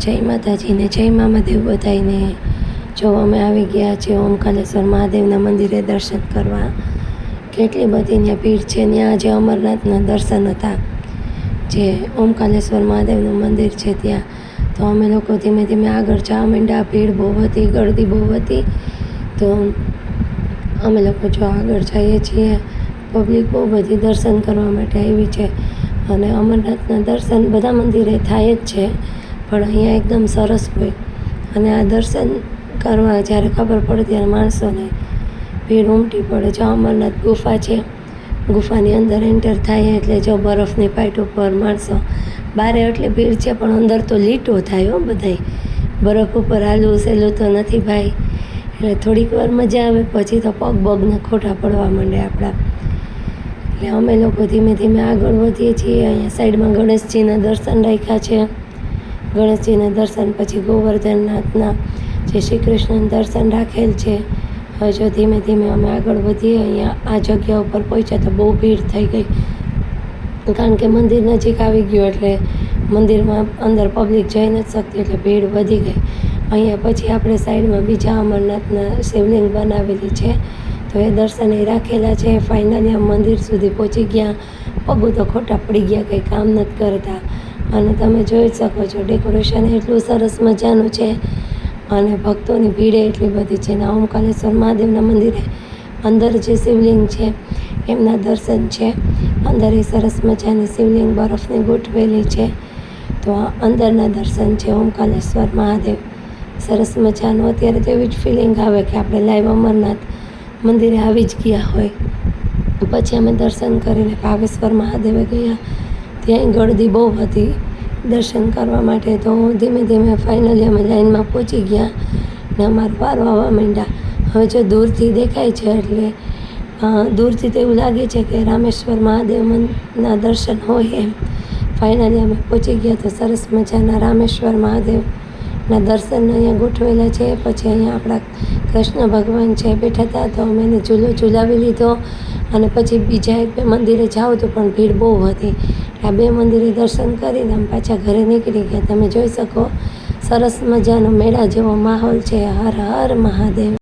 જય માતાજીને જય મામાદેવ બધાઈને। જો અમે આવી ગયા છીએ ઓમકાલેશ્વર મહાદેવના મંદિરે દર્શન કરવા। કેટલી બધી ત્યાં ભીડ છે। ત્યાં જે અમરનાથના દર્શન હતા, જે ઓમકાલેશ્વર મહાદેવનું મંદિર છે ત્યાં, તો અમે લોકો ધીમે ધીમે આગળ જવા માંડ્યા। ભીડ બહુ હતી, ગળદી બહુ હતી, તો અમે લોકો જો આગળ જઈએ છીએ, પબ્લિક બહુ બધી દર્શન કરવા માટે આવી છે। અને અમરનાથના દર્શન બધા મંદિરે થાય જ છે, પણ અહીંયા એકદમ સરસ હોય। અને આ દર્શન કરવા જ્યારે ખબર પડે ત્યારે માણસોને ભીડ ઉમટી પડે। જો અમરનાથ ગુફા છે, ગુફાની અંદર એન્ટર થાય એટલે જો બરફની પાઇટ ઉપર માણસો, બારે એટલી ભીડ છે પણ અંદર તો લીટો થાય બધાય। બરફ ઉપર હાલવું સહેલું તો નથી ભાઈ, એટલે થોડીક વાર મજા આવે, પછી તો પગ બગને ખોટા પડવા માંડે આપણા। એટલે અમે લોકો ધીમે ધીમે આગળ વધીએ છીએ। અહીંયા સાઈડમાં ગણેશજીના દર્શન રાખ્યા છે। ગણેશજીના દર્શન પછી ગોવર્ધનનાથના જે શ્રી કૃષ્ણના દર્શન રાખેલ છે। હવે જો ધીમે ધીમે અમે આગળ વધીએ। અહીંયા આ જગ્યા ઉપર પહોંચ્યા તો બહુ ભીડ થઈ ગઈ, કારણ કે મંદિર નજીક આવી ગયું એટલે મંદિરમાં અંદર પબ્લિક જઈ નથી શકતી, એટલે ભીડ વધી ગઈ। અહીંયા પછી આપણે સાઈડમાં બીજા અમરનાથના શિવલિંગ બનાવેલી છે, તો એ દર્શન એ રાખેલા છે। ફાઇનલી આ મંદિર સુધી પહોંચી ગયા। પગો તો ખોટા પડી ગયા, કંઈ કામ નથી કરતા। અને તમે જોઈ શકો છો ડેકોરેશન એટલું સરસ મજાનું છે, અને ભક્તોની ભીડ એટલી બધી છે। ને ઓમકાલેશ્વર મહાદેવના મંદિરે અંદર જે શિવલિંગ છે એમના દર્શન છે। અંદર એ સરસ મજાની શિવલિંગ બરફની ગોઠવેલી છે, તો આ અંદરના દર્શન છે ઓમકાલેશ્વર મહાદેવ। સરસ મજાનું અત્યારે તો એવી જ ફિલિંગ આવે કે આપણે લાઈવ અમરનાથ મંદિરે આવી જ ગયા હોય। પછી અમે દર્શન કરીને ભાવેશ્વર મહાદેવે ગયા। ત્યાં ગળદી બહુ હતી દર્શન કરવા માટે, તો ધીમે ધીમે ફાઇનલી અમે લાઈનમાં પહોંચી ગયા ને અમારા વારો આવવા માંડ્યા। હવે જો દૂરથી દેખાય છે એટલે દૂરથી તો એવું લાગે છે કે રામેશ્વર મહાદેવના દર્શન હોય એમ। ફાઇનલી અમે પહોંચી ગયા તો સરસ મજાના રામેશ્વર મહાદેવના દર્શન અહીંયા ગોઠવેલા છે। પછી અહીંયા આપણા કૃષ્ણ ભગવાન છે બેઠા હતા, તો અમે એને ઝૂલો ઝૂલાવી લીધો। અને પછી બીજા એક બે મંદિરે જાઓ તો પણ ભીડ બહુ હતી, આ બે મંદિરે દર્શન કરીને અમે પાછા ઘરે નીકળી ગયા। તમે જોઈ શકો સરસ મજાનો મેળા જેવો માહોલ છે। હર હર મહાદેવ।